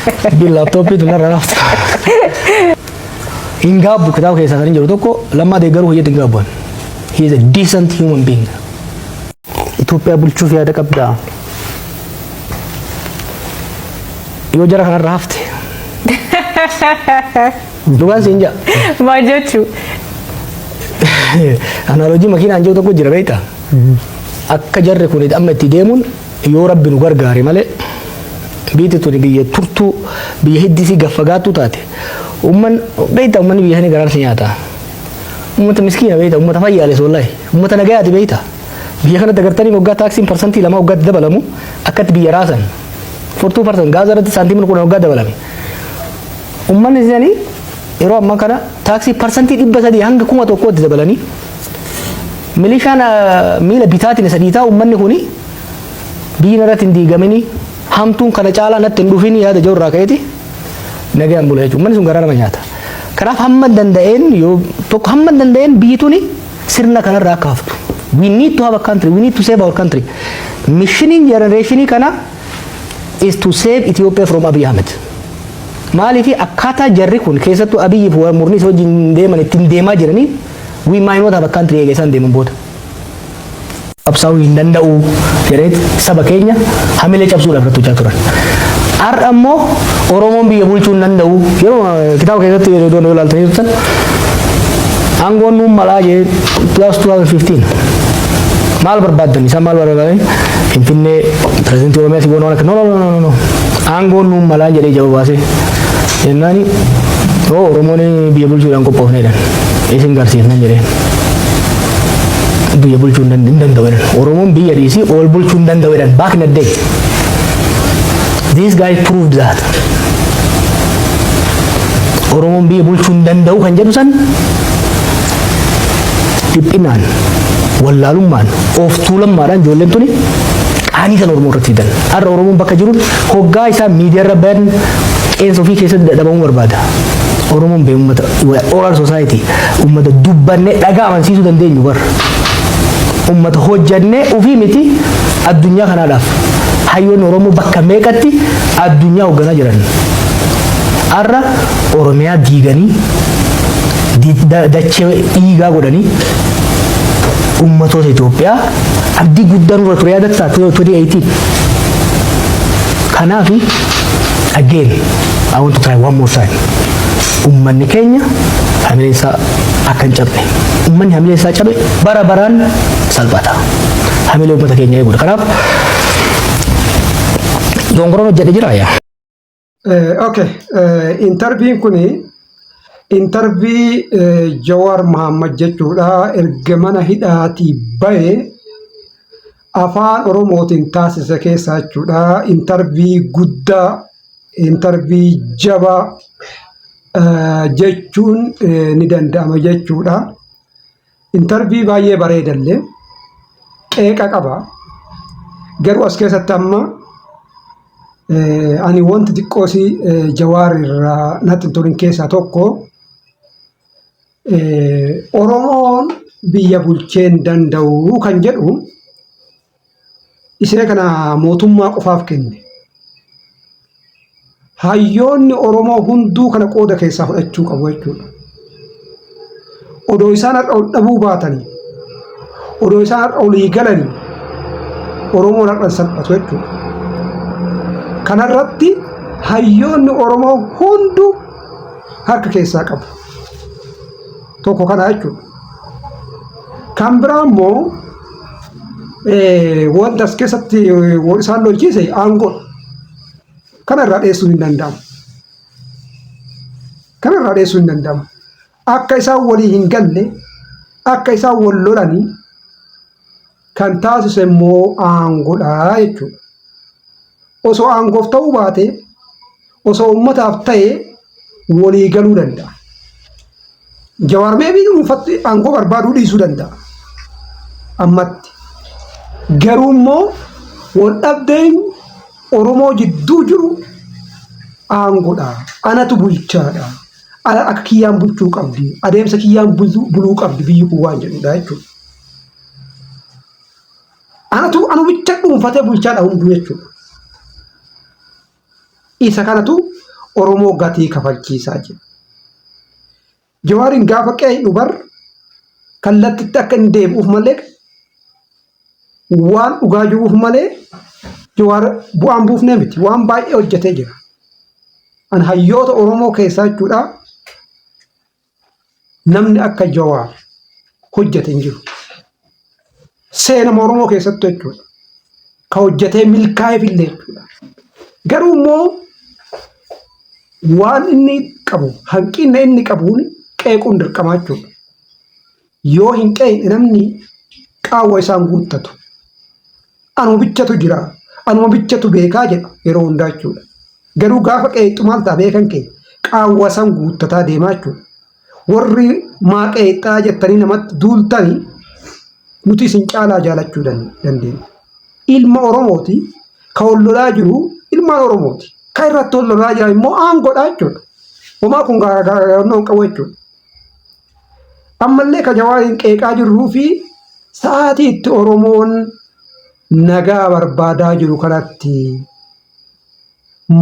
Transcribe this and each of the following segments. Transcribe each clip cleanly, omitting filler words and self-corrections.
Laptop itu naraf. Hingga buku tahu kayak sasaran jauh toko lama degaru hujat hingga he is a decent human being. Ethiopia bulchu fi ada kabda. Yo jara kana rafte. Dugan sinja. Majochu. Analogi makina anjau toko jira baita. Akka jarre kun amma itti deemun yoo rabbi nu gargaare malee biiti tuni biyya turtuu biyya hiddisii gaffagaatu taate umman beeyta ummanni biyya hani garaarsi nyaata ummata miskiina beeyta ummata fayyaales wallahi ummata nagayaati beeyta biyya kana dagartanii waggaa taaksiin parsantii lama waggaatti dabalamu akkatti biyya raasan 42% gaazaa irratti saantiimii kudhan waggaa dabalame ummanni isanii yeroo ammaa kana taaksii parsantii 300 hanga 1,000tti dabalanii milishaan miila bitaatiin isa dhiitaa ummanni kuni biyya irratti hin diigamanii hamtuun kana caalaa natti hin dhufin yaada jorraa ka'eeti nagayaan bula jechuudha ummanni sun garaarama nyaata kanaaf hamma danda'een yoo tokko hamma danda'een biyyi tuni sirna kanarraa akka haftu we need to have a country we need to save our country missioning generation kana is to save Ethiopia from Abiy Ahmed maaliif akkaataa jarri kun keessattuu Abiy fi murni isa wajjin deeman ittiin deemaa jiranii we might not have a country eegeessaan deeman booda absaa'uu hin danda'u jedheet saba keenya hamilee cabsuudhaaf irratti hojjaa turan. Har'a ammoo Oromoon biyya bulchuu hin danda'u yeroo kitaaba keessatti doon ilaaltanii jirtan aangoon nuun malaa jee plus 2015 maal barbaaddan isaan maal barbaadan Finfinnee pirezidantii Oromiyaa si goonoo akka no aangoon nuun malaa jedhee jawaa baasee jennaani Oromoon biyya bulchuudhaan qophoofneedhaan isin garsiisnan jedheen. Biyya bulchuu hin danda'u Oromoon biyya dhiisii ol bulchuu hin danda'u back in the day. These guys proved that. Oromoon biyya bulchuu hin danda'u kan jedhu san dhiphinaan wallaalummaan of tuulammaadhaan ijoolleen tuni qaanii san Oromoo irratti fidan. Har'a Oromoon bakka jiruun hoggaa isaa miidiyaa irra bayan qeensa ofii keessatti dadhabamuu barbaada. Oromoon bee uummata oral society uummata dubbannee dhagaa amansiisuu dandeenyu barra. Ummata hojjannee ofii miti addunyaa kanaadhaaf hayyoonni Oromoo bakka meeqatti addunyaa hoogganaa jiran har'a Oromiyaa diiganii dachee dhiigaa godhanii ummatoota Itoophiyaa abdii guddaan irra ture yaadattaa 2018 kanaaf again I want to try one more time ummanni keenya hamilee isaa akka hin cabne ummanni hamilee isaa cabe bara baraan salphata hamilee ummata keenya eeguudha kanaaf dongoroon hojjedhe jira yaa. Okay, interviin kuni intervii Jawaar Mohammad jechuudha erga mana hidhaatii bahe afaan Oromootiin taasise keessaa jechuudha intervii guddaa intervii jabaa jechuun ni danda'ama jechuudha. Intervii baay'ee bareedallee qeeqa qaba garuu as keessatti amma ani wanti xiqqoosi Jawaar irraa natti hin tolin keessaa tokko Oromoon biyya bulchuu hin danda'u kan jedhu isee kana mootummaa qofaaf kenne. Hayyoonni Oromoo hunduu kana qooda keessaa fudhachuu qabu jechuudha. Odoo isaan har'a ol dhabuu baatanii odoo isaan har'a olii galanii Oromoon har'a salphatu jechuudha. Kanarratti hayyoonni Oromoo hunduu harka keessaa qabu. Tokko kana jechuudha. Kan biraa immoo wanta as keessatti isaan lolchiise aangoo kanarraa dheessuu hin danda'amu. Kanarraa dheessuu hin danda'amu. Akka isaan walii hin galle akka isaan wal lolanii kan taasise immoo aangoodha jechuudha. Osoo aangoof ta'uu baate osoo ummataaf ta'e walii galuu danda'a. Jawaar meebii dhuunfatti aangoo barbaaduu dhiisuu danda'a. Ammatti garuu immoo wal dhabdeen Oromoo jidduu jiru aangoodha. Anatu bulchaadha. Ana akka kiyyaan bulchuu qabdi. Adeemsa kiyyaan buluu qabdi biyyi kun waan jedhudha jechuudha. Anu bicha dhuunfatee bulchaadha hunduu jechuudha. Isa kanatu Oromoo gatii kafalchiisaa jira. Jawaariin gaafa qe'ee dhubar kallattitti akka inni deebi'uuf malee waan dhugaa jiruuf malee Jawaar bu'aan buufnee miti waan baay'ee hojjetee jira. An hayyoota Oromoo keessaa jechuudha namni akka Jawaar hojjete hin jiru. Seenama Oromoo keessattuu jechuudha. Ka hojjetee milkaa'eef illee jechuudha. Garuu immoo waan inni qabu hanqina inni qabuun qeequun dirqamaa jechuudha. Yoo hin qeeqne namni qaawwa isaan guuttatu. Anuma bichatu jira. Anuma bichatu beekaa jedha yeroo hundaa jechuudha. Garuu gaafa qeexu maal ta'a beekan kee qaawwa isaan guuttataa deemaa jechuudha. Warri maa qeexaa jettanii namatti duultanii nuti isin caalaa jaalachuu dandeenya. Ilma Oromooti ka wallolaa jiru ilmaan Oromooti. Ka irratti wallolaa jira immoo aangoodhaa jechuudha. Homaa kun gaaragarummaa qabu jechuudha. Ammallee ka Jawaariin qeeqaa jirruu fi sa'aatii itti Oromoon nagaa barbaadaa jiru kanatti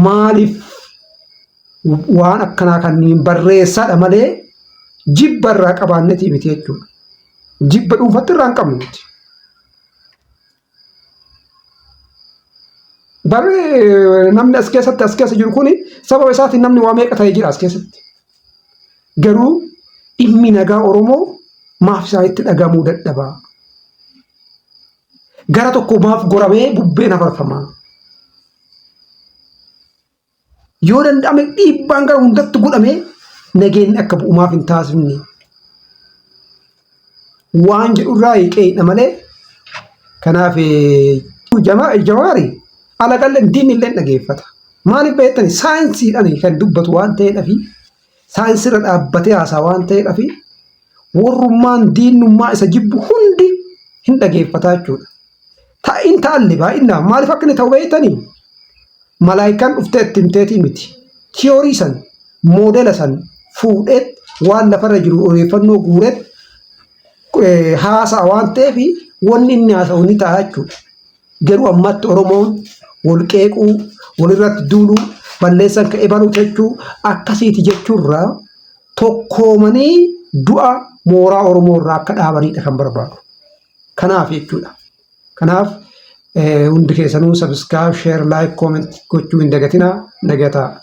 maaliif waan akkanaa kanneen barreessaadha malee jibba irraa qabaannetii miti jechuudha. Jibba dhuunfatti irraa hin qabnu miti. Barri namni as keessa jiru kuni sababa isaatiin namni waa meeqa ta'ee jira as keessatti. Garuu dhimmi nagaa Oromoo maaf isaanitti dhagamuu dadhabaa. Gara tokko maaf goramee bubbeen afarfamaa. Yoo danda'ame dhiibbaan gara hundatti godhamee nageenyi akka bu'umaaf hin taasifne. Waan jedhu irraa qeeqna malee kanaaf Jawaari alaqallee diinni illee dhageeffata. Maaliif beektani saayinsiidhaan kan dubbatu waan ta'eedhaaf saayinsirra dhaabbatee haasaa waan ta'eedhaaf warrummaan diinummaa isa jibbu hundi hin dhageeffata jechuudha. Ta'in taalli baay'inaan maaliif akka inni ta'u beektanii malaayikaan dhuftee itti himteetii miti. Tiyoorii san moodela san fuudheet waan lafarra jiru odeeffannoo guureet haasaa waan ta'eef wanni inni haasa'u ni ta'a jechuudha. Garuu ammatti Oromoon wal qeequu walirratti duuluu balleessan ka'ee baluu jechuu akkasiiti jechuurraa tokkoomanii du'a mooraa Oromoo irraa akka dhaabanidha kan barbaadu. Kanaaf jechuudha. Kanaaf hundi keessanuu subscribe, share, like, comment gochuu hin dagatinaa. Nagataa.